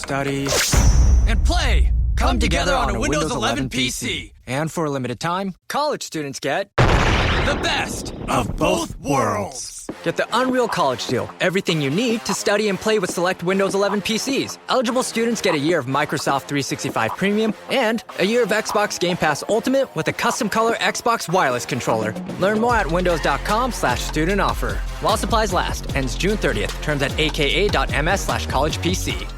study, and play come together on a Windows 11 PC. And for a limited time, college students get The best of both worlds. Get the Unreal College Deal. Everything you need to study and play with select Windows 11 PCs. Eligible students get a year of Microsoft 365 Premium and a year of Xbox Game Pass Ultimate with a custom color Xbox wireless controller. Learn more at windows.com/student offer. While supplies last. Ends June 30th. Terms at aka.ms/collegepc.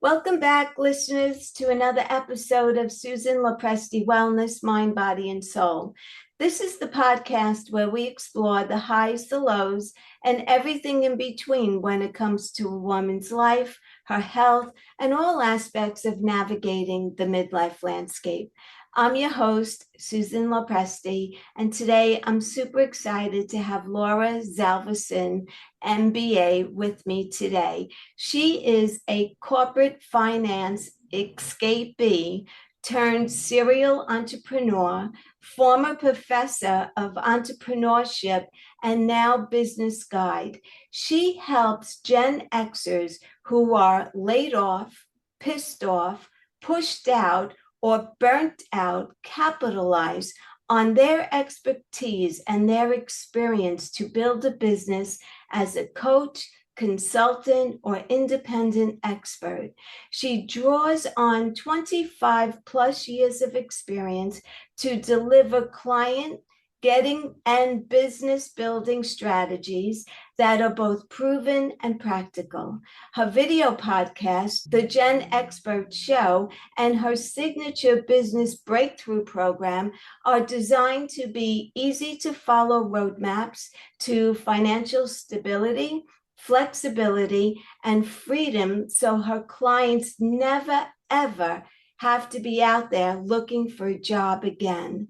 Welcome back, listeners, to another episode of Susan Lopresti Wellness, Mind, Body, and Soul. This is the podcast where we explore the highs, the lows, and everything in between when it comes to a woman's life, her health, and all aspects of navigating the midlife landscape. I'm your host, Susan Lopresti, and today I'm super excited to have Laura Zavelson, MBA, with me today. She is a corporate finance escapee turned serial entrepreneur, former professor of entrepreneurship, and now business guide. She helps GenXers who are laid off, pissed off, pushed out, or burnt out capitalize on their expertise and their experience to build a business as a coach, consultant, or independent expert. She draws on 25 plus years of experience to deliver client getting and business building strategies that are both proven and practical. Her video podcast, the GenXpert Show, and her signature business breakthrough program are designed to be easy to follow roadmaps to financial stability, flexibility, and freedom, so her clients never, ever have to be out there looking for a job again.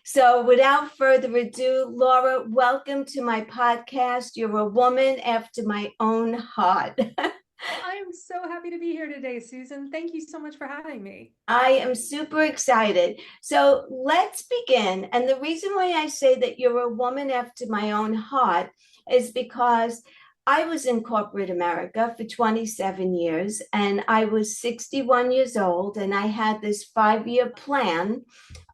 So without further ado, Laura, welcome to my podcast. You're a woman after my own heart. I am so happy to be here today, Susan. Thank you so much for having me. I am super excited. So let's begin. And the reason why I say that you're a woman after my own heart is because I was in corporate America for 27 years, and I was 61 years old, and I had this 5-year plan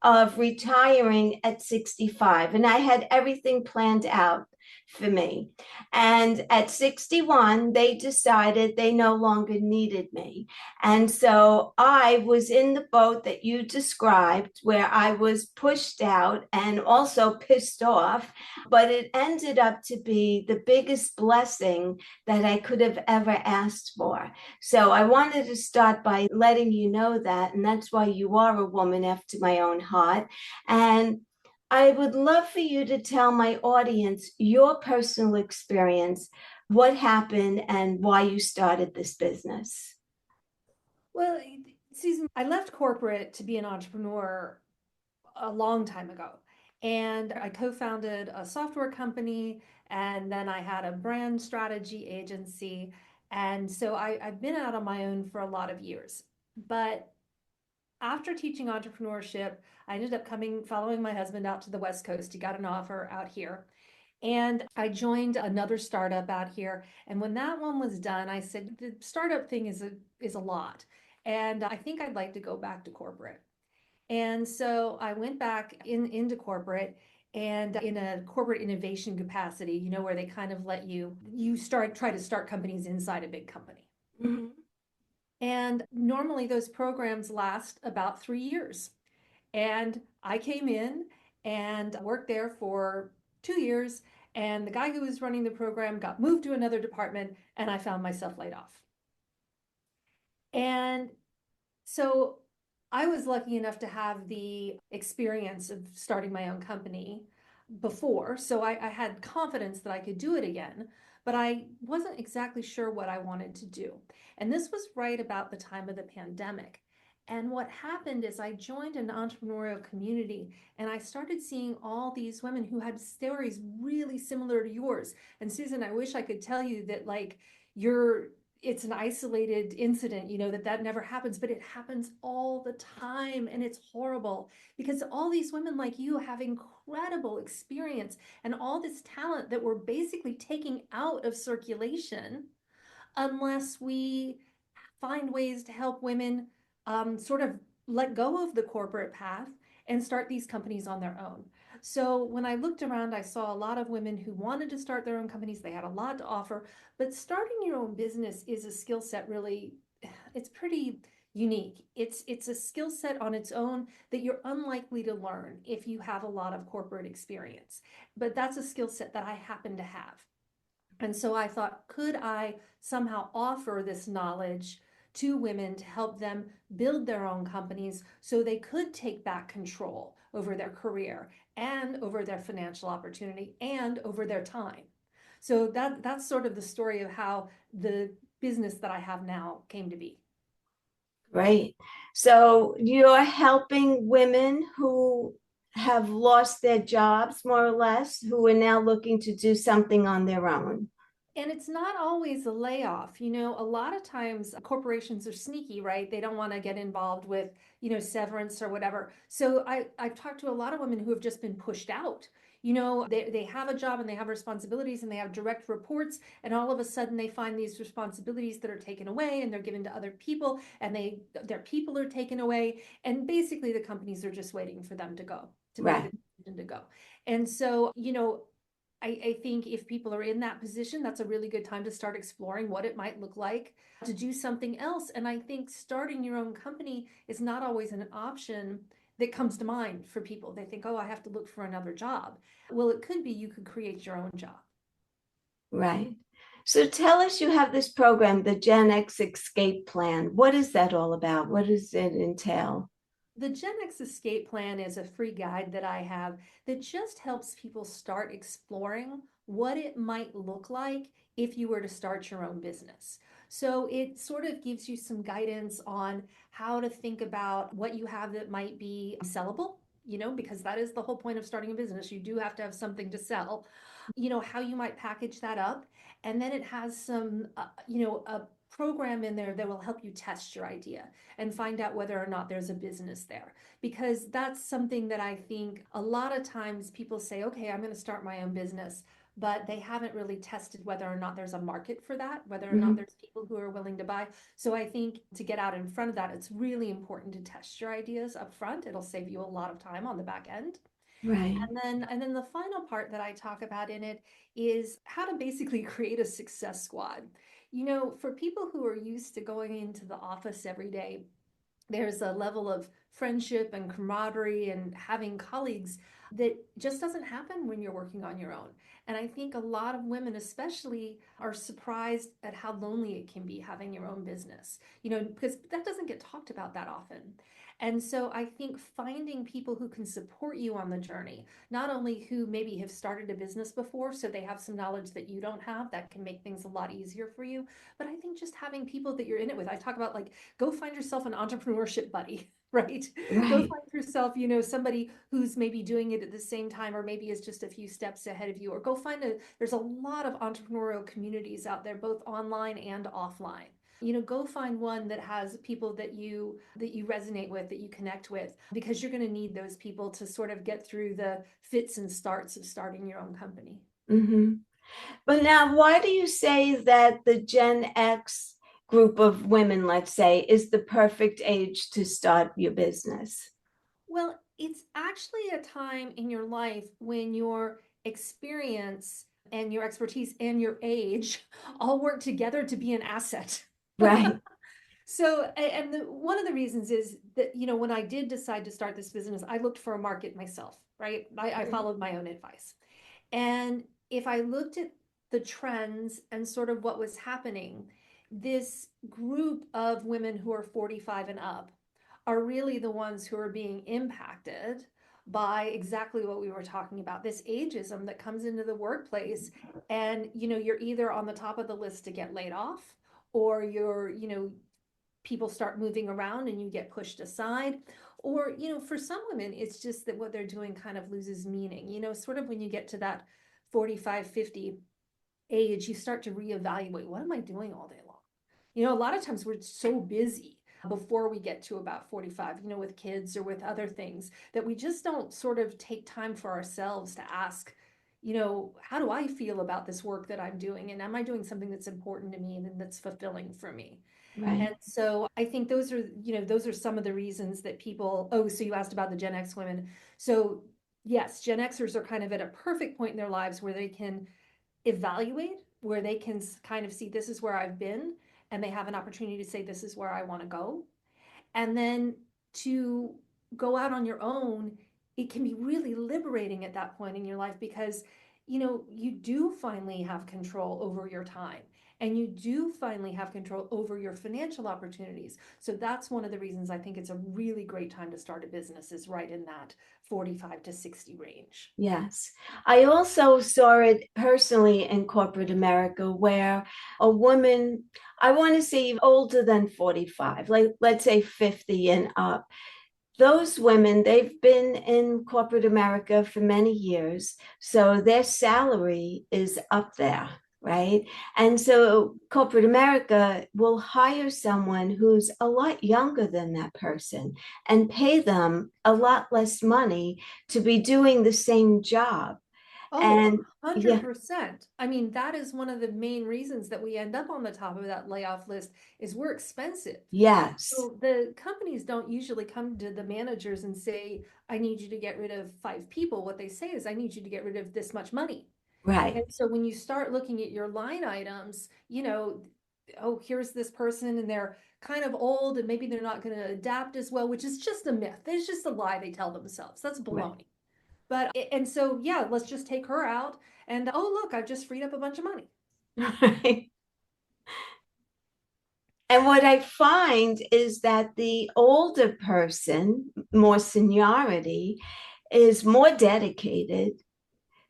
of retiring at 65, and I had everything planned out for me. And at 61, they decided they no longer needed me. And so I was in the boat that you described, where I was pushed out and also pissed off, but it ended up to be the biggest blessing that I could have ever asked for. So I wanted to start by letting you know that, and that's why you are a woman after my own heart. And I would love for you to tell my audience your personal experience, what happened, and why you started this business. Well, Susan, I left corporate to be an entrepreneur a long time ago. And I co-founded a software company, and then I had a brand strategy agency. And so I've been out on my own for a lot of years. But after teaching entrepreneurship, I ended up following my husband out to the West Coast. He got an offer out here. And I joined another startup out here. And when that one was done, I said, the startup thing is a lot. And I think I'd like to go back to corporate. And so I went back into corporate, and in a corporate innovation capacity, where they kind of let you try to start companies inside a big company. Mm-hmm. And normally those programs last about 3 years. And I came in and worked there for 2 years. And the guy who was running the program got moved to another department, and I found myself laid off. And so I was lucky enough to have the experience of starting my own company before. So I had confidence that I could do it again, but I wasn't exactly sure what I wanted to do. And this was right about the time of the pandemic. And what happened is I joined an entrepreneurial community, and I started seeing all these women who had stories really similar to yours. And Susan, I wish I could tell you that it's an isolated incident, that never happens, but it happens all the time. And it's horrible because all these women like you have incredible experience and all this talent that we're basically taking out of circulation unless we find ways to help women sort of let go of the corporate path and start these companies on their own. So when I looked around, I saw a lot of women who wanted to start their own companies. They had a lot to offer, but starting your own business is a skill set really, it's pretty unique. It's a skill set on its own that you're unlikely to learn if you have a lot of corporate experience. But that's a skill set that I happen to have. And so I thought, could I somehow offer this knowledge to women to help them build their own companies so they could take back control over their career and over their financial opportunity and over their time. So that's sort of the story of how the business that I have now came to be. Right. So you're helping women who have lost their jobs, more or less, who are now looking to do something on their own. And it's not always a layoff. A lot of times corporations are sneaky, right? They don't want to get involved with, severance or whatever. So I've talked to a lot of women who have just been pushed out. They have a job and they have responsibilities and they have direct reports, and all of a sudden they find these responsibilities that are taken away and they're given to other people, and their people are taken away. And basically the companies are just waiting for them to go, to make Right. the decision to go. And so, I think if people are in that position, that's a really good time to start exploring what it might look like to do something else. And I think starting your own company is not always an option that comes to mind for people. They think, oh, I have to look for another job. Well, it could be you could create your own job. Right. So tell us, you have this program, the Gen X Escape Plan. What is that all about? What does it entail? The Gen X Escape Plan is a free guide that I have that just helps people start exploring what it might look like if you were to start your own business. So it sort of gives you some guidance on how to think about what you have that might be sellable, because that is the whole point of starting a business. You do have to have something to sell, how you might package that up. And then it has some, a program in there that will help you test your idea and find out whether or not there's a business there. Because that's something that I think a lot of times people say, okay, I'm going to start my own business, but they haven't really tested whether or not there's a market for that, whether or not there's people who are willing to buy. So I think to get out in front of that, it's really important to test your ideas up front. It'll save you a lot of time on the back end. Right. And then the final part that I talk about in it is how to basically create a success squad. For people who are used to going into the office every day, there's a level of friendship and camaraderie and having colleagues that just doesn't happen when you're working on your own. And I think a lot of women, especially, are surprised at how lonely it can be having your own business, because that doesn't get talked about that often. And so I think finding people who can support you on the journey, not only who maybe have started a business before, so they have some knowledge that you don't have, that can make things a lot easier for you. But I think just having people that you're in it with, I talk about like, go find yourself an entrepreneurship buddy, right? Go Right. find yourself, somebody who's maybe doing it at the same time, or maybe is just a few steps ahead of you, or go find there's a lot of entrepreneurial communities out there, both online and offline. Go find one that has people that you resonate with, that you connect with, because you're going to need those people to sort of get through the fits and starts of starting your own company. Mm-hmm. But now, why do you say that the Gen X group of women, let's say, is the perfect age to start your business? Well, it's actually a time in your life when your experience and your expertise and your age all work together to be an asset. Right. So, and one of the reasons is that, when I did decide to start this business, I looked for a market myself, right? I followed my own advice. And if I looked at the trends and sort of what was happening, this group of women who are 45 and up are really the ones who are being impacted by exactly what we were talking about, this ageism that comes into the workplace. And, you're either on the top of the list to get laid off, or people start moving around and you get pushed aside. Or, for some women, it's just that what they're doing kind of loses meaning. Sort of when you get to that 45, 50 age, you start to reevaluate, what am I doing all day long? A lot of times we're so busy before we get to about 45, with kids or with other things, that we just don't sort of take time for ourselves to ask, how do I feel about this work that I'm doing? And am I doing something that's important to me and that's fulfilling for me? Right. And so I think those are some of the reasons that people, oh, so you asked about the Gen X women. So yes, Gen Xers are kind of at a perfect point in their lives where they can evaluate, where they can kind of see this is where I've been, and they have an opportunity to say this is where I want to go. And then to go out on your own, it can be really liberating at that point in your life because, you do finally have control over your time and you do finally have control over your financial opportunities. So that's one of the reasons I think it's a really great time to start a business, is right in that 45 to 60 range. Yes. I also saw it personally in corporate America where a woman, I want to say older than 45, like let's say 50 and up, those women, they've been in corporate America for many years, so their salary is up there, right? And so corporate America will hire someone who's a lot younger than that person and pay them a lot less money to be doing the same job. Oh, And yeah, 100%. I mean, that is one of the main reasons that we end up on the top of that layoff list is we're expensive. yes, So the companies don't usually come to the managers and say, I need you to get rid of 5 people. What they say is, I need you to get rid of this much money. right, And so when you start looking at your line items, oh, here's this person and they're kind of old and maybe they're not going to adapt as well, which is just a myth. It's just a lie they tell themselves. That's right, baloney. And so, yeah, let's just take her out. And oh, look, I've just freed up a bunch of money. right. And what I find is that the older person, more seniority, is more dedicated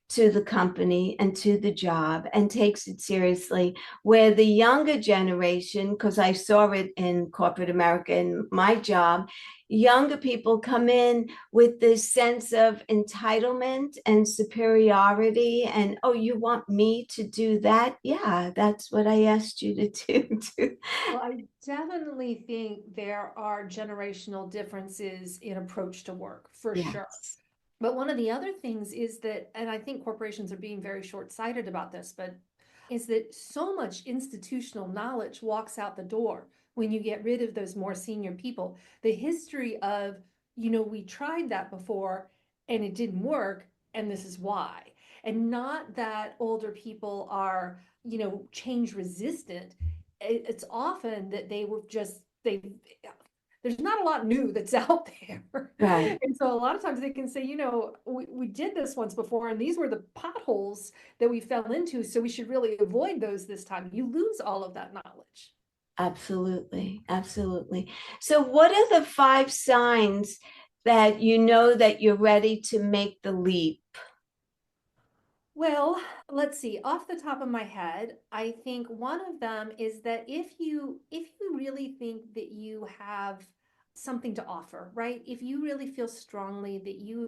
to the company and to the job and takes it seriously. Where the younger generation, because I saw it in corporate America in my job, younger people come in with this sense of entitlement and superiority. And, oh, you want me to do that? Yeah, that's what I asked you to do. Well, I definitely think there are generational differences in approach to work, for sure. Yes. But one of the other things is that, and I think corporations are being very short-sighted about this, but is that so much institutional knowledge walks out the door when you get rid of those more senior people. The history of, we tried that before and it didn't work, and this is why. And not that older people are, change resistant. It's often that they were just, there's not a lot new that's out there. Right. And so a lot of times they can say, we did this once before, and these were the potholes that we fell into. So we should really avoid those this time. You lose all of that knowledge. Absolutely. Absolutely. So, what are the 5 signs that you know that you're ready to make the leap? Well, let's see. Off the top of my head, I think one of them is that if you really think that you have something to offer, right? If you really feel strongly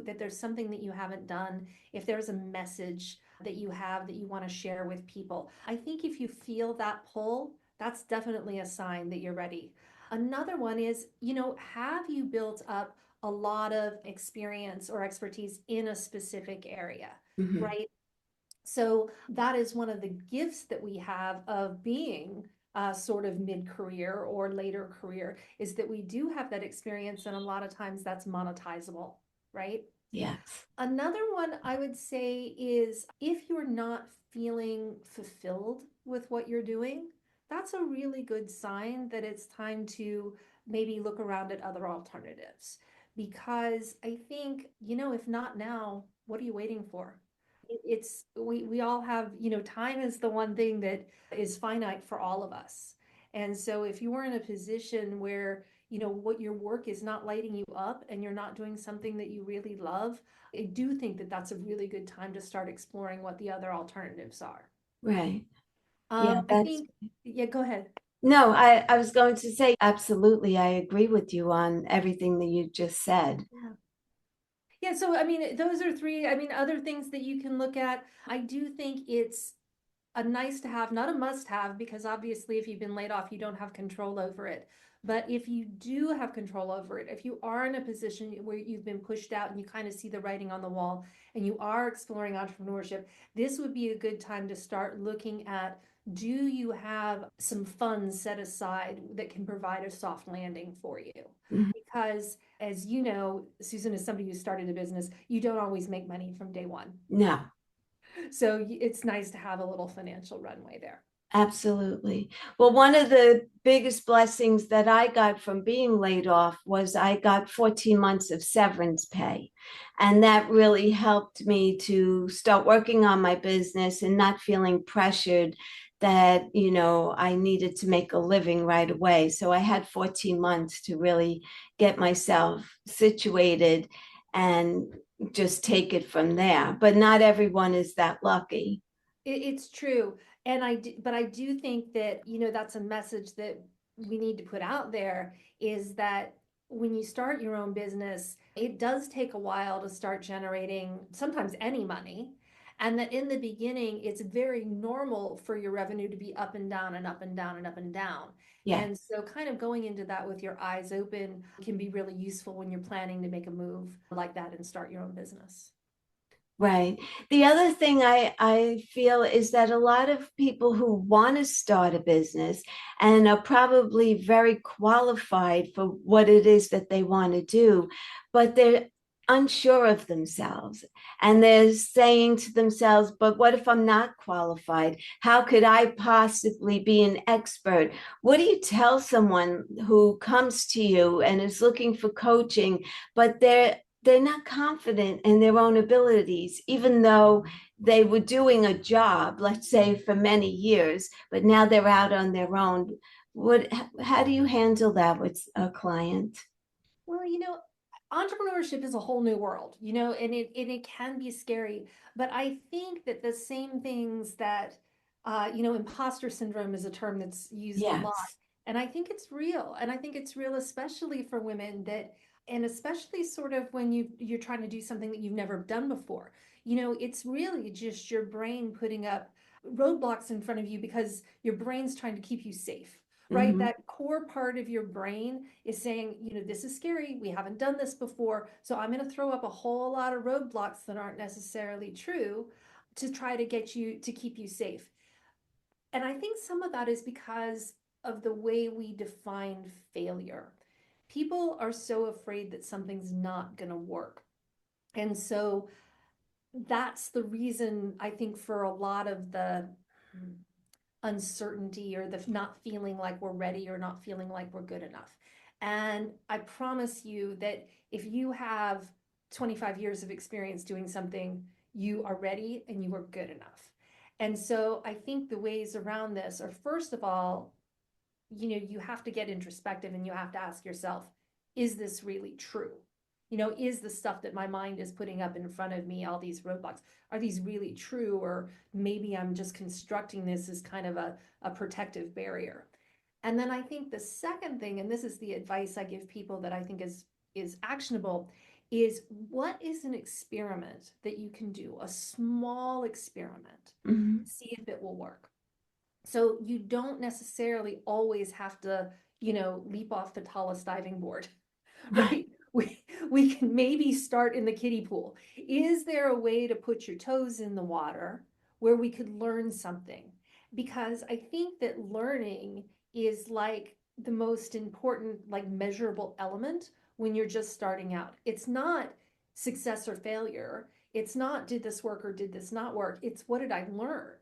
that there's something that you haven't done, if there's a message that you have that you want to share with people, I think if you feel that pull, that's definitely a sign that you're ready. Another one is, have you built up a lot of experience or expertise in a specific area, Mhm. right? So that is one of the gifts that we have of being sort of mid-career or later career, is that we do have that experience, and a lot of times that's monetizable, right? Yes. Another one I would say is, if you're not feeling fulfilled with what you're doing, that's a really good sign that it's time to maybe look around at other alternatives. Because I think, if not now, what are you waiting for? We all have, time is the one thing that is finite for all of us. And so if you are in a position where, what your work is not lighting you up and you're not doing something that you really love, I do think that that's a really good time to start exploring what the other alternatives are. Right. Yeah, I that's think, yeah, go ahead. no, I was going to say absolutely. I agree with you on everything that you just said. Yeah. Yeah, so I mean, those are three, I mean, other things that you can look at. I do think it's a nice to have, not a must have, because obviously if you've been laid off, you don't have control over it. But if you do have control over it, if you are in a position where you've been pushed out and you kind of see the writing on the wall and you are exploring entrepreneurship, this would be a good time to start looking at do you have some funds set aside that can provide a soft landing for you? Mhm. Because as you know, Susan, is somebody who started a business, you don't always make money from day one. No. So it's nice to have a little financial runway there. Absolutely. Well, one of the biggest blessings that I got from being laid off was I got 14 months of severance pay. And that really helped me to start working on my business and not feeling pressured that, I needed to make a living right away. So I had 14 months to really get myself situated and just take it from there. But not everyone is that lucky. It's true. And but I do think that, that's a message that we need to put out there, is that when you start your own business, it does take a while to start generating sometimes any money. And that in the beginning, it's very normal for your revenue to be up and down and up and down and up and down. Yeah. And so kind of going into that with your eyes open can be really useful when you're planning to make a move like that and start your own business. Right. The other thing I feel is that a lot of people who want to start a business and are probably very qualified for what it is that they want to do, but they're unsure of themselves. And they're saying to themselves, but what if I'm not qualified? How could I possibly be an expert? What do you tell someone who comes to you and is looking for coaching, but they're not confident in their own abilities, even though they were doing a job, let's say, for many years, but now they're out on their own? How do you handle that with a client? Well, entrepreneurship is a whole new world, and it can be scary. But I think that the same things that, imposter syndrome is a term that's used a lot. Yes. And I think it's real. And I think it's real, especially for women and especially sort of when you're trying to do something that you've never done before. It's really just your brain putting up roadblocks in front of you because your brain's trying to keep you safe, right? Mm-hmm. That core part of your brain is saying, this is scary. We haven't done this before. So I'm going to throw up a whole lot of roadblocks that aren't necessarily true to try to get you to keep you safe. And I think some of that is because of the way we define failure. People are so afraid that something's not going to work. And so that's the reason I think for a lot of the uncertainty or the not feeling like we're ready or not feeling like we're good enough. And I promise you that if you have 25 years of experience doing something, you are ready and you are good enough. And so I think the ways around this are, first of all, you have to get introspective and you have to ask yourself, is this really true? Is the stuff that my mind is putting up in front of me, all these roadblocks, are these really true? Or maybe I'm just constructing this as kind of a protective barrier. And then I think the second thing, and this is the advice I give people that I think is actionable, is what is an experiment that you can do, a small experiment, Mm-hmm. see if it will work. So you don't necessarily always have to, leap off the tallest diving board, Right. right? We can maybe start in the kiddie pool. Is there a way to put your toes in the water where we could learn something? Because I think that learning is like the most important, like measurable element when you're just starting out. It's not success or failure. It's not did this work or did this not work. It's what did I learn?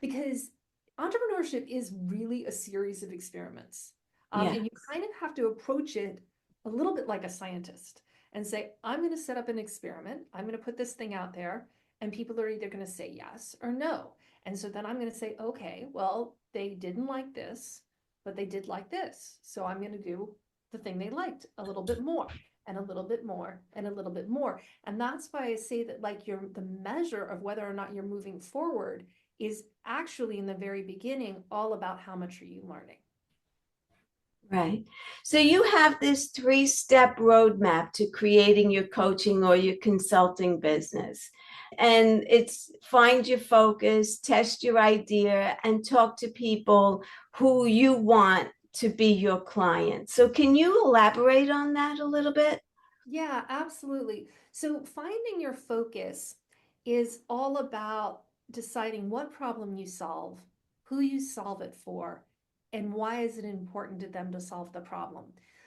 Because entrepreneurship is really a series of experiments. And you Yes. kind of have to approach it a little bit like a scientist and say, I'm going to set up an experiment. I'm going to put this thing out there, and people are either going to say yes or no. And so then I'm going to say, okay, well, they didn't like this, but they did like this. So I'm going to do the thing they liked a little bit more and a little bit more and a little bit more. And that's why I say that like the measure of whether or not you're moving forward is actually in the very beginning all about how much are you learning. Right. So you have this three-step roadmap to creating your coaching or your consulting business. And it's find your focus, test your idea, and talk to people who you want to be your client. So can you elaborate on that a little bit? Yeah, absolutely. So finding your focus is all about deciding what problem you solve, who you solve it for, and why is it important to them to solve the problem.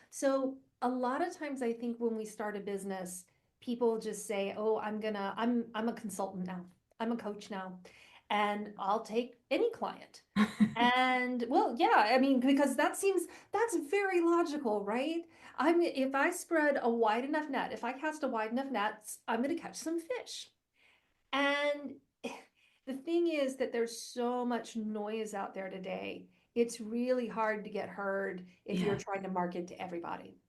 So a lot of times I think when we start a business, people just say, "Oh, I'm a consultant now. I'm a coach now, and I'll take any client." And well, yeah, I mean, because that's very logical, right? If I spread a wide enough net, if I cast a wide enough net, I'm going to catch some fish. And the thing is that there's so much noise out there today. It's really hard to get heard if you're trying to market to everybody.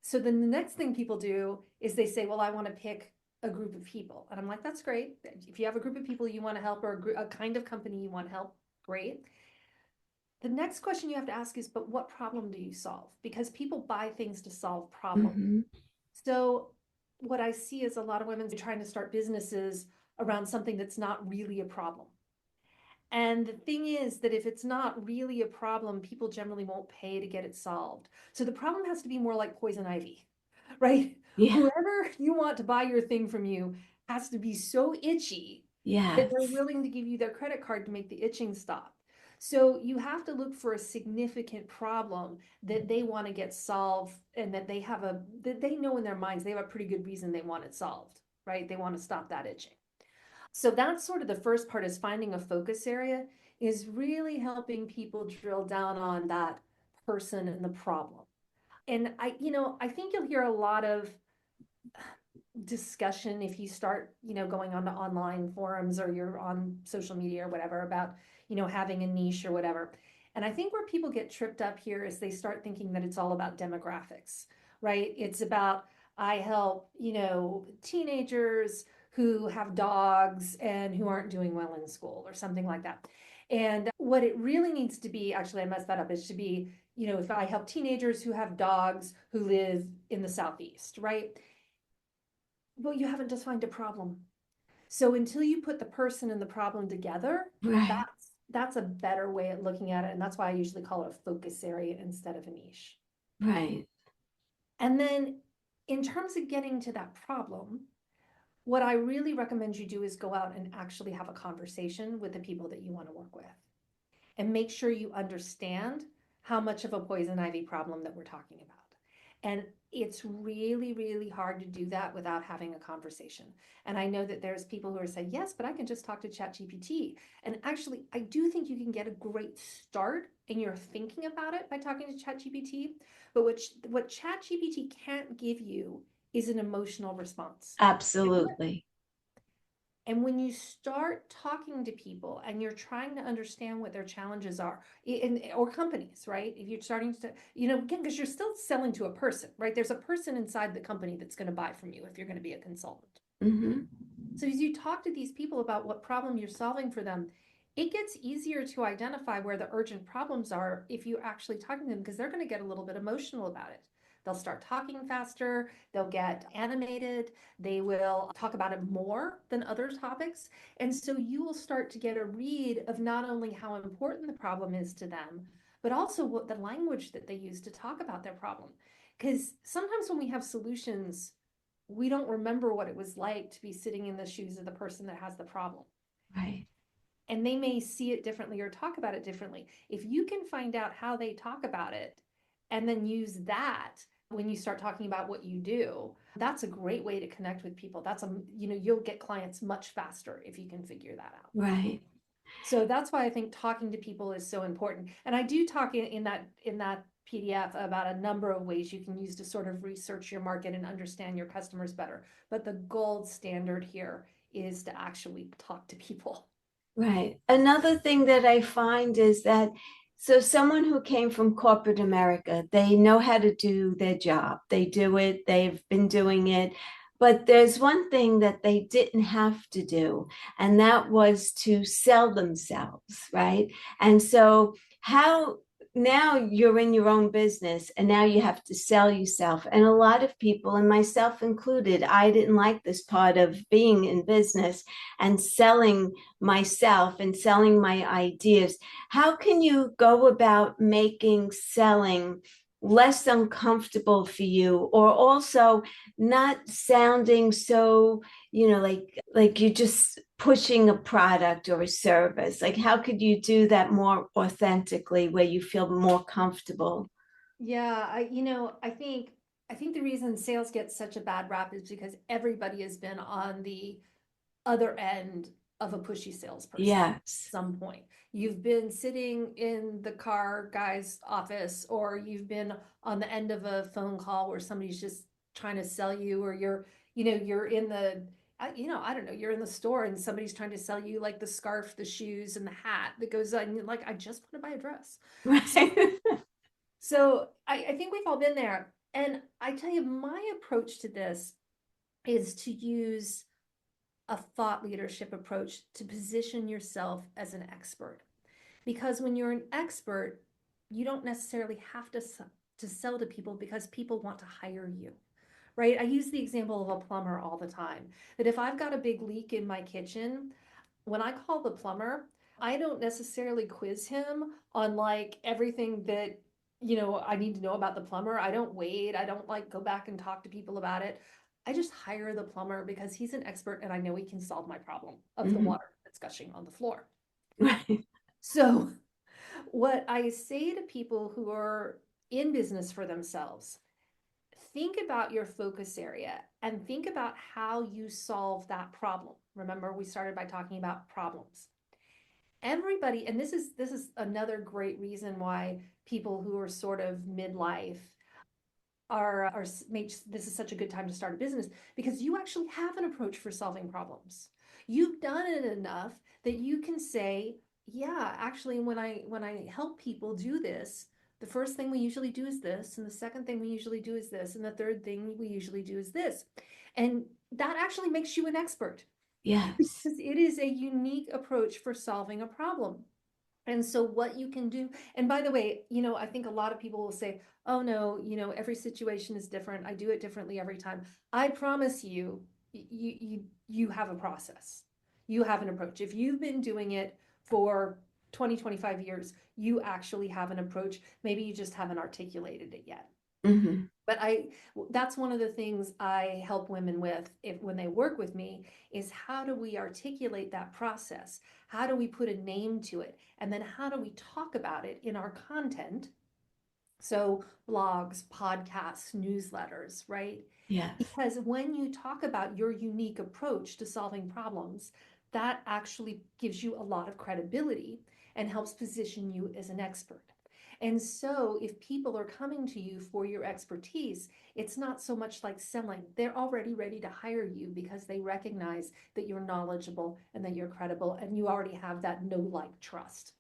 So then the next thing people do is they say, well, I want to pick a group of people. And I'm like, that's great. If you have a group of people you want to help, or a kind of company you want to help, great. The next question you have to ask is, but what problem do you solve? Because people buy things to solve problems. Mm-hmm. So what I see is a lot of women trying to start businesses around something that's not really a problem. And the thing is that if it's not really a problem, people generally won't pay to get it solved. So the problem has to be more like poison ivy, right? Yeah. Whoever you want to buy your thing from you has to be so itchy that they're willing to give you their credit card to make the itching stop. So you have to look for a significant problem that they want to get solved, and that that they know in their minds they have a pretty good reason they want it solved, right? They want to stop that itching. So that's sort of the first part, is finding a focus area, is really helping people drill down on that person and the problem. And I think you'll hear a lot of discussion if you start, going on to online forums, or you're on social media or whatever, about, having a niche or whatever. And I think where people get tripped up here is they start thinking that it's all about demographics, right? It's about, I help, teenagers who have dogs and who aren't doing well in school, or something like that. And what it really needs to be, actually, I messed that up. It should be, if I help teenagers who have dogs who live in the Southeast, right? Well, you haven't defined a problem. So until you put the person and the problem together, Right. that's a better way of looking at it. And that's why I usually call it a focus area instead of a niche. Right. And then in terms of getting to that problem, what I really recommend you do is go out and actually have a conversation with the people that you want to work with, and make sure you understand how much of a poison ivy problem that we're talking about. And it's really, really hard to do that without having a conversation. And I know that there's people who are saying, yes, but I can just talk to ChatGPT. And actually, I do think you can get a great start in your thinking about it by talking to ChatGPT. But what ChatGPT can't give you is an emotional response. Absolutely. And when you start talking to people and you're trying to understand what their challenges are, or companies, right? If you're starting to, again, because you're still selling to a person, right? There's a person inside the company that's going to buy from you if you're going to be a consultant. Mm-hmm. So as you talk to these people about what problem you're solving for them, it gets easier to identify where the urgent problems are if you actually talk to them, because they're going to get a little bit emotional about it. They'll start talking faster, they'll get animated, they will talk about it more than other topics. And so you will start to get a read of not only how important the problem is to them, but also what the language that they use to talk about their problem. Because sometimes when we have solutions, we don't remember what it was like to be sitting in the shoes of the person that has the problem. Right. And they may see it differently or talk about it differently. If you can find out how they talk about it and then use that when you start talking about what you do, that's a great way to connect with people. You'll get clients much faster if you can figure that out. Right. So that's why I think talking to people is so important. And I do talk in that PDF about a number of ways you can use to sort of research your market and understand your customers better. But the gold standard here is to actually talk to people. Right. Another thing that I find is that, so someone who came from corporate America, they know how to do their job. They do it, they've been doing it. But there's one thing that they didn't have to do, and that was to sell themselves, right? And so how now you're in your own business and now you have to sell yourself. And a lot of people, and myself included, I didn't like this part of being in business and selling myself and selling my ideas. How can you go about making selling less uncomfortable for you, or also not sounding so, like you're just pushing a product or a service? Like, how could you do that more authentically where you feel more comfortable? Yeah, I think the reason sales get such a bad rap is because everybody has been on the other end of a pushy salesperson at Yes. some point. You've been sitting in the car guy's office, or you've been on the end of a phone call where somebody's just trying to sell you, or you're in the, I don't know, you're in the store and somebody's trying to sell you like the scarf, the shoes, and the hat that goes on. And you're like, I just want to buy a dress. Right. So I think we've all been there. And I tell you, my approach to this is to use a thought leadership approach to position yourself as an expert. Because when you're an expert, you don't necessarily have to sell to people because people want to hire you. Right? I use the example of a plumber all the time. That if I've got a big leak in my kitchen, when I call the plumber, I don't necessarily quiz him on like everything that I need to know about the plumber. I don't wait. I don't like go back and talk to people about it. I just hire the plumber because he's an expert and I know he can solve my problem of the Mhm. water that's gushing on the floor. Right. So, what I say to people who are in business for themselves, think about your focus area and think about how you solve that problem. Remember, we started by talking about problems. Everybody, and this is another great reason why people who are sort of midlife are makes this is such a good time to start a business, because you actually have an approach for solving problems. You've done it enough that you can say, yeah, actually, when I help people do this, the first thing we usually do is this, and the second thing we usually do is this, and the third thing we usually do is this. And that actually makes you an expert, Yes. because it is a unique approach for solving a problem. And so what you can do, and by the way, I think a lot of people will say, oh no, every situation is different. I do it differently every time. I promise you, you have a process. You have an approach. If you've been doing it for 20, 25 years, you actually have an approach. Maybe you just haven't articulated it yet. Hmm. But that's one of the things I help women with when they work with me, is how do we articulate that process? How do we put a name to it? And then how do we talk about it in our content? So blogs, podcasts, newsletters, right? Yes. Because when you talk about your unique approach to solving problems, that actually gives you a lot of credibility and helps position you as an expert. And so if people are coming to you for your expertise, it's not so much like selling. They're already ready to hire you because they recognize that you're knowledgeable and that you're credible and you already have that know, like, trust.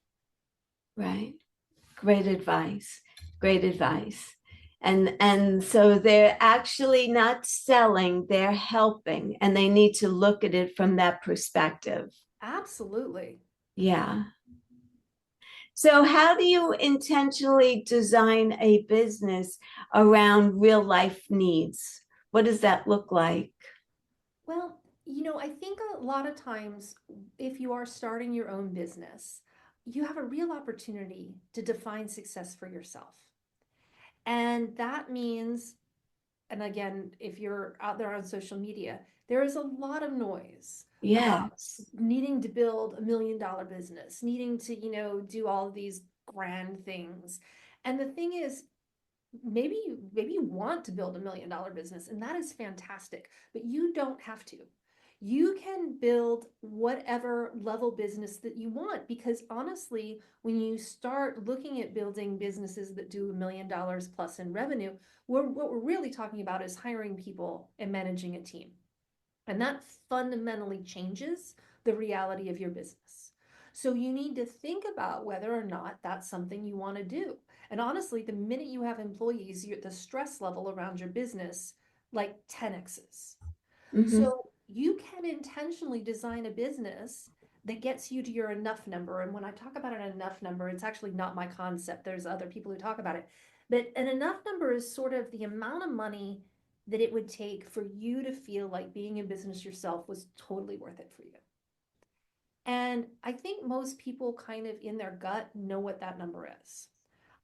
Right. Great advice. Great advice. And so they're actually not selling, they're helping, and they need to look at it from that perspective. Absolutely. Yeah. So how do you intentionally design a business around real life needs? What does that look like? Well, I think a lot of times, if you are starting your own business, you have a real opportunity to define success for yourself. And that means, and again, if you're out there on social media, there is a lot of noise about Yes. needing to build $1 million business, needing to, do all of these grand things. And the thing is, maybe you want to build $1 million business, and that is fantastic, but you don't have to. You can build whatever level business that you want, because honestly, when you start looking at building businesses that do $1 million plus in revenue, what we're really talking about is hiring people and managing a team. And that fundamentally changes the reality of your business. So you need to think about whether or not that's something you want to do. And honestly, the minute you have employees, the stress level around your business like 10x's. Hmm. So you can intentionally design a business that gets you to your enough number. And when I talk about an enough number, it's actually not my concept. There's other people who talk about it. But an enough number is sort of the amount of money that it would take for you to feel like being in business yourself was totally worth it for you. And I think most people kind of in their gut know what that number is.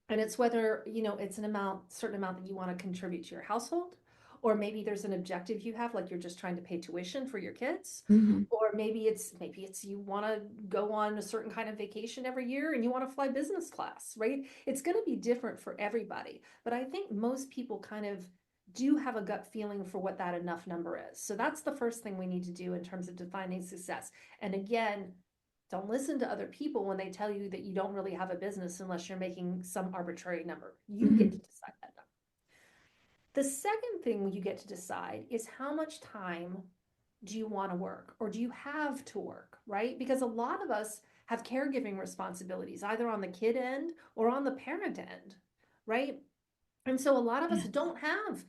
And it's whether, it's certain amount that you want to contribute to your household, or maybe there's an objective you have, like you're just trying to pay tuition for your kids, Mhm. or maybe it's you want to go on a certain kind of vacation every year and you want to fly business class, right? It's going to be different for everybody, but I think most people kind of do have a gut feeling for what that enough number is. So that's the first thing we need to do in terms of defining success. And again, don't listen to other people when they tell you that you don't really have a business unless you're making some arbitrary number. You get to Mhm. decide that number. The second thing you get to decide is how much time do you want to work or do you have to work, right? Because a lot of us have caregiving responsibilities, either on the kid end or on the parent end, right? And so a lot of us Yeah. don't have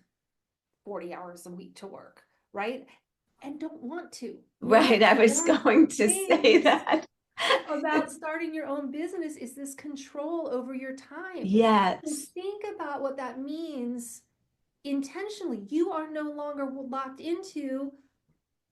40 hours a week to work, right? And don't want to. One of Right. I the was best going to say things that. about starting your own business is this control over your time. So Yes. think about what that means intentionally. You are no longer locked into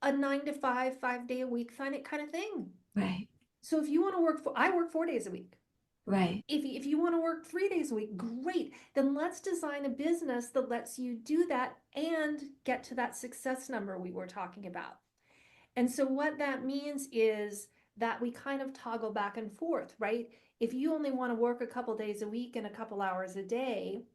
a 9 to 5, 5 day a week kind of thing. Right. So if you want to I work 4 days a week. Right. If you want to work 3 days a week, great. Then let's design a business that lets you do that and get to that success number we were talking about. And so what that means is that we kind of toggle back and forth, right? If you only want to work a couple days a week and a couple hours a day,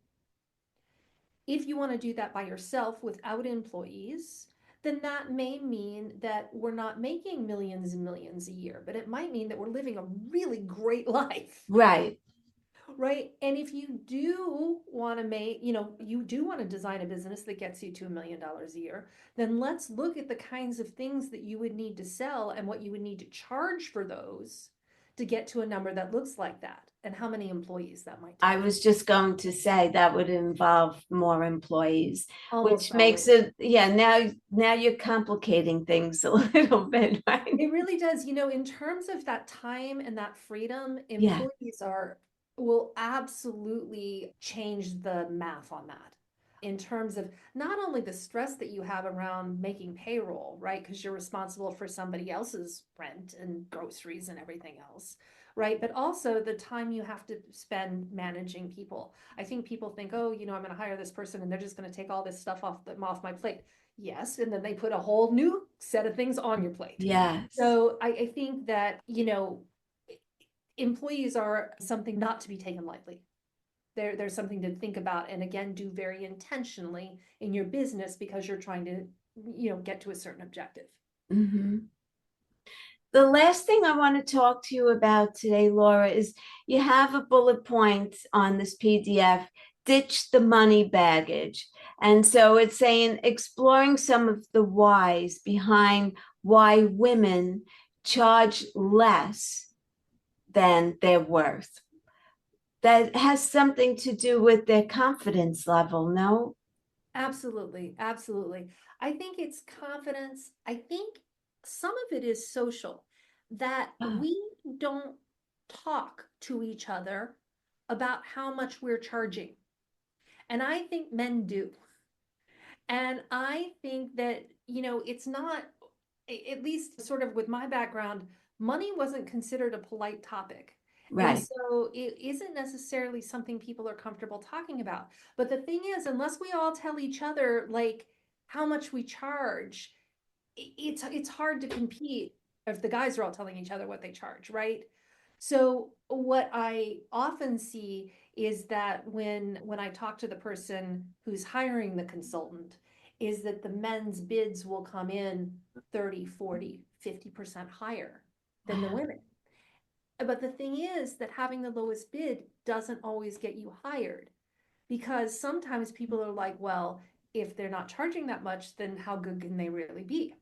if you want to do that by yourself without employees, then that may mean that we're not making millions and millions a year, but it might mean that we're living a really great life. Right. Right. And if you do want to you do want to design a business that gets you to $1 million a year, then let's look at the kinds of things that you would need to sell and what you would need to charge for those to get to a number that looks like that and how many employees that might I take. was just going to say that would involve more employees, Almost which makes always. it, yeah, now you're complicating things a little bit, right? It really does. In terms of that time and that freedom, Yeah. employees will absolutely change the math on that in terms of not only the stress that you have around making payroll, right? Because you're responsible for somebody else's rent and groceries and everything else, right? But also the time you have to spend managing people. I think people think, oh, I'm going to hire this person and they're just going to take all this stuff off my plate. Yes, and then they put a whole new set of things on your plate. Yes. So I think that, employees are something not to be taken lightly. There's something to think about and again, do very intentionally in your business because you're trying to, get to a certain objective. Hmm. The last thing I want to talk to you about today, Laura, is you have a bullet point on this PDF, ditch the money baggage. And so it's saying exploring some of the whys behind why women charge less than their worth. That has something to do with their confidence level, no? Absolutely. Absolutely. I think it's confidence. I think some of it is social, that Oh, we don't talk to each other about how much we're charging. And I think men do. And I think that, it's not, at least sort of with my background, money wasn't considered a polite topic. And right, so it isn't necessarily something people are comfortable talking about. But the thing is, unless we all tell each other like how much we charge, it's hard to compete if the guys are all telling each other what they charge, right? So what I often see is that when I talk to the person who's hiring the consultant, is that the men's bids will come in 30, 40, 50% higher than the women. But the thing is that having the lowest bid doesn't always get you hired because sometimes people are like, well, if they're not charging that much, then how good can they really be?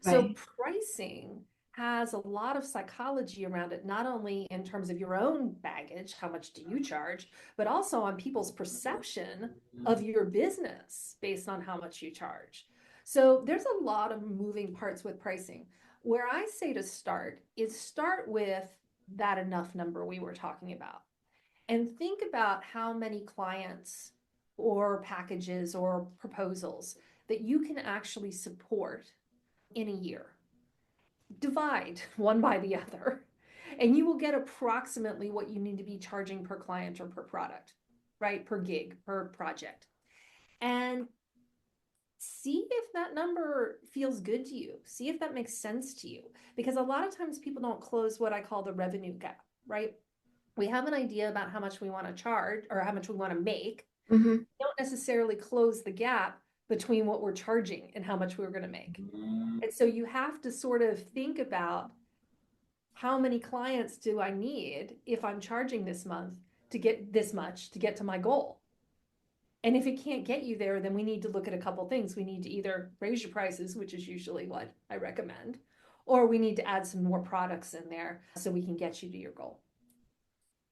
So right, pricing has a lot of psychology around it, not only in terms of your own baggage, how much do you charge, but also on people's perception of your business based on how much you charge. So there's a lot of moving parts with pricing. Where I say to start is start with that enough number we were talking about and think about how many clients or packages or proposals that you can actually support in a year. Divide one by the other, and you will get approximately what you need to be charging per client or per product, right? Per gig, per project. And see if that number feels good to you. See if that makes sense to you. Because a lot of times people don't close what I call the revenue gap, right? We have an idea about how much we want to charge or how much we want to make. Mm-hmm. We don't necessarily close the gap between what we're charging and how much we're going to make. And so you have to sort of think about, how many clients do I need if I'm charging this month to get this much to get to my goal? And if it can't get you there, then we need to look at a couple things. We need to either raise your prices, which is usually what I recommend, or we need to add some more products in there so we can get you to your goal.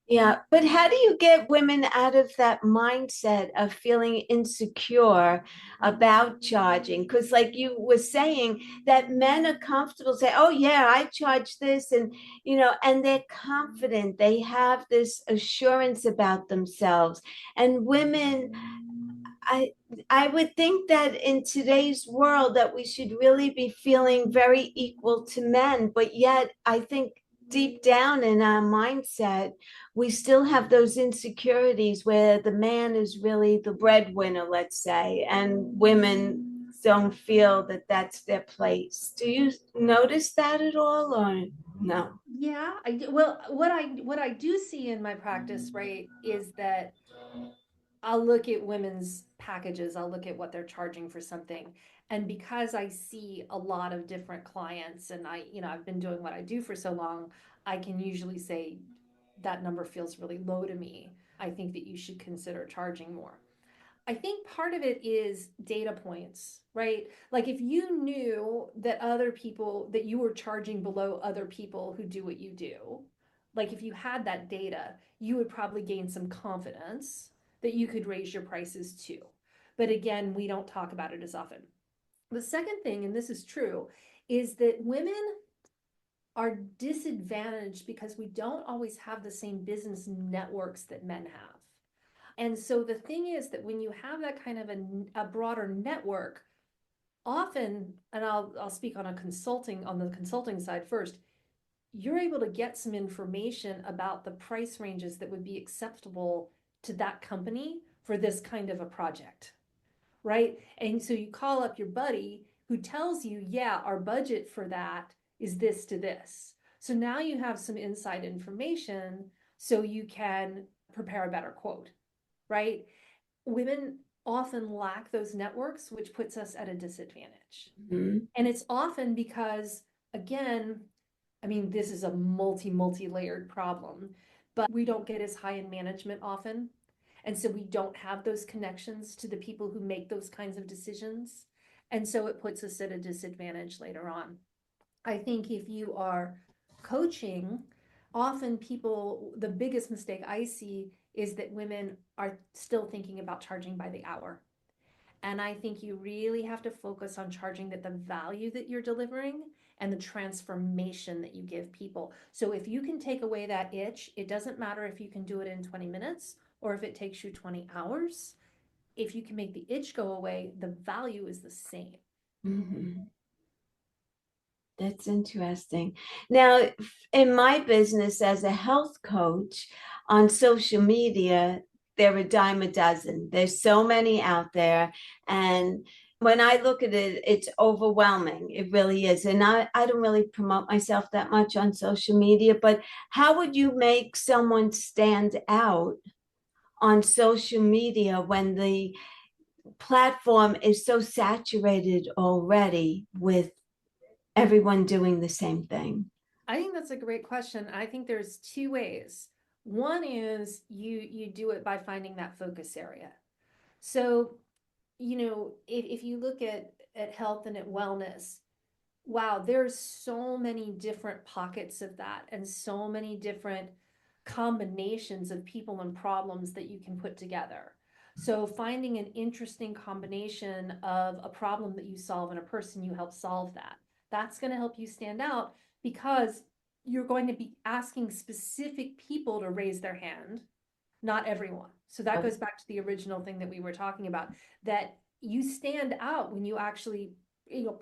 Yeah, but how do you get women out of that mindset of feeling insecure about charging? Because, like you were saying, that men are comfortable say, "Oh yeah, I charge this," and and they're confident. They have this assurance about themselves. And women, I would think that in today's world that we should really be feeling very equal to men, but yet I think deep down in our mindset, we still have those insecurities where the man is really the breadwinner, let's say, and women don't feel that that's their place. Do you notice that at all, or no? Yeah, I do. Well, what I do see in my practice, right, is that I'll look at women's packages, I'll look at what they're charging for something. And because I see a lot of different clients and I've been doing what I do for so long, I can usually say that number feels really low to me. I think that you should consider charging more. I think part of it is data points, right? Like if you knew that other people, that you were charging below other people who do what you do, like if you had that data, you would probably gain some confidence that you could raise your prices too. But again, we don't talk about it as often. The second thing, and this is true, is that women are disadvantaged because we don't always have the same business networks that men have. And so the thing is that when you have that kind of a broader network, often, and I'll speak on the consulting side first, you're able to get some information about the price ranges that would be acceptable to that company for this kind of a project, right? And so you call up your buddy who tells you, yeah, our budget for that is this to this. So now you have some inside information so you can prepare a better quote, right? Women often lack those networks, which puts us at a disadvantage. Mm-hmm. And it's often because, again, I mean, this is a multi-layered problem, but we don't get as high in management often. And so we don't have those connections to the people who make those kinds of decisions. And so it puts us at a disadvantage later on. I think if you are coaching, often the biggest mistake I see is that women are still thinking about charging by the hour. And I think you really have to focus on charging the value that you're delivering and the transformation that you give people. So if you can take away that itch, it doesn't matter if you can do it in 20 minutes or if it takes you 20 hours. If you can make the itch go away, the value is the same. Mm-hmm. That's interesting. Now, in my business as a health coach on social media, they're a dime a dozen. There's so many out there. And when I look at it, it's overwhelming. It really is. And I don't really promote myself that much on social media, but how would you make someone stand out on social media when the platform is so saturated already with everyone doing the same thing? I think that's a great question. I think there's two ways. One is you do it by finding that focus area. So, if you look at health and at wellness, wow, there's so many different pockets of that and so many different combinations of people and problems that you can put together. So finding an interesting combination of a problem that you solve and a person you help solve that's going to help you stand out because you're going to be asking specific people to raise their hand, not everyone. So that goes back to the original thing that we were talking about, that you stand out when you actually,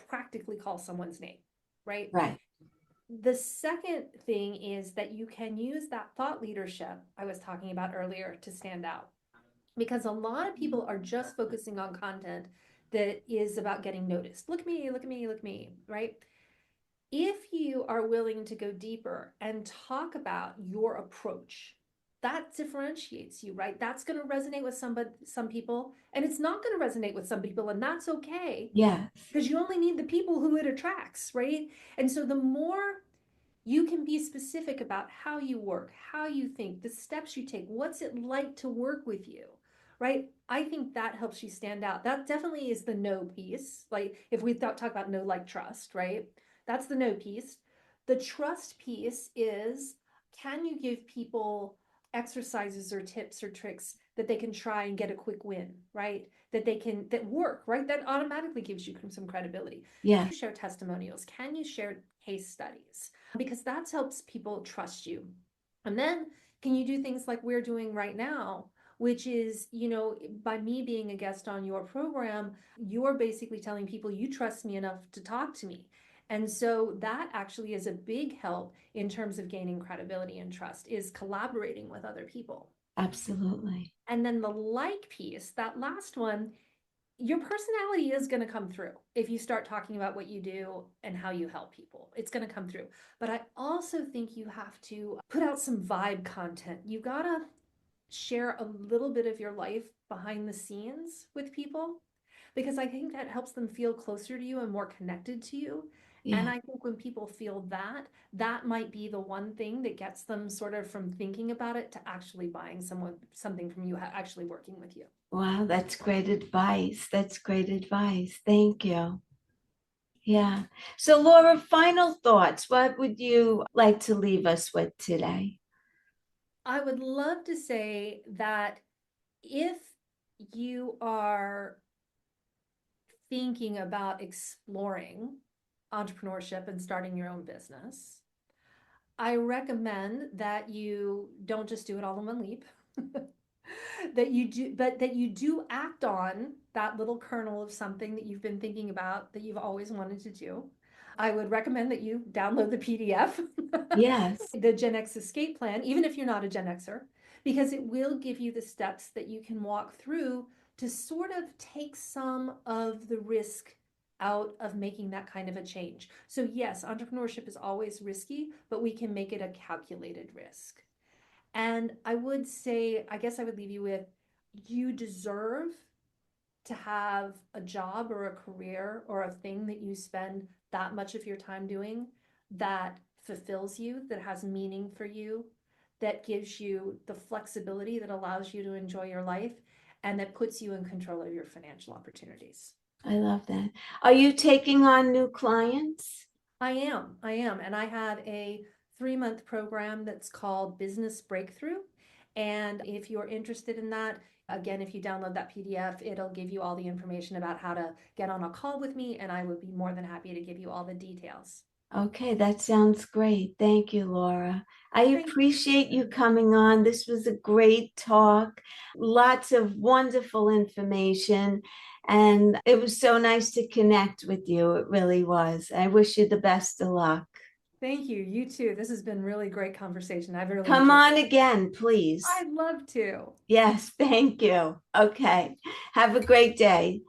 practically call someone's name, right? Right. The second thing is that you can use that thought leadership I was talking about earlier to stand out. Because a lot of people are just focusing on content that is about getting noticed. Look at me, look at me, look at me, right? If you are willing to go deeper and talk about your approach, that differentiates you, right? That's going to resonate with some people, and it's not going to resonate with some people, and that's okay. Yes. Because you only need the people who it attracts, right? And so the more you can be specific about how you work, how you think, the steps you take, what's it like to work with you, right? I think that helps you stand out. That definitely is the know piece. Like if we talk about know, like, trust, right? That's the know piece. The trust piece is, can you give people exercises or tips or tricks that they can try and get a quick win, right? That work, right? That automatically gives you some credibility. Yeah. Can you share testimonials? Can you share case studies? Because that helps people trust you. And then can you do things like we're doing right now, which is, by me being a guest on your program, you're basically telling people you trust me enough to talk to me. And so that actually is a big help in terms of gaining credibility and trust, is collaborating with other people. Absolutely. And then the like piece, that last one, your personality is going to come through if you start talking about what you do and how you help people. It's going to come through. But I also think you have to put out some vibe content. You got to share a little bit of your life behind the scenes with people, because I think that helps them feel closer to you and more connected to you. And Yeah. I think when people feel that, that might be the one thing that gets them sort of from thinking about it to actually buying something from you, actually working with you. Wow, that's great advice. That's great advice. Thank you. Yeah. So, Laura, final thoughts. What would you like to leave us with today? I would love to say that if you are thinking about exploring entrepreneurship and starting your own business, I recommend that you don't just do it all in one leap. That you do act on that little kernel of something that you've been thinking about, that you've always wanted to do. I would recommend that you download the PDF, Yes. the Gen X Escape Plan, even if you're not a Gen Xer, because it will give you the steps that you can walk through to sort of take some of the risk out of making that kind of a change. So yes, entrepreneurship is always risky, but we can make it a calculated risk. And I would say, I guess I would leave you with, you deserve to have a job or a career or a thing that you spend that much of your time doing that fulfills you, that has meaning for you, that gives you the flexibility that allows you to enjoy your life, and that puts you in control of your financial opportunities. I love that. Are you taking on new clients? I am. And I have a 3-month program that's called Business Breakthrough. And if you're interested in that, again, if you download that PDF, it'll give you all the information about how to get on a call with me, and I would be more than happy to give you all the details. Okay, that sounds great. Thank you, Laura. I appreciate you coming on. This was a great talk. Lots of wonderful information. And it was so nice to connect with you. It really was. I wish you the best of luck. Thank you. You too. This has been really great conversation. I've really Come enjoyed on it. again, please. I'd love to. Yes, thank you. Okay. Have a great day.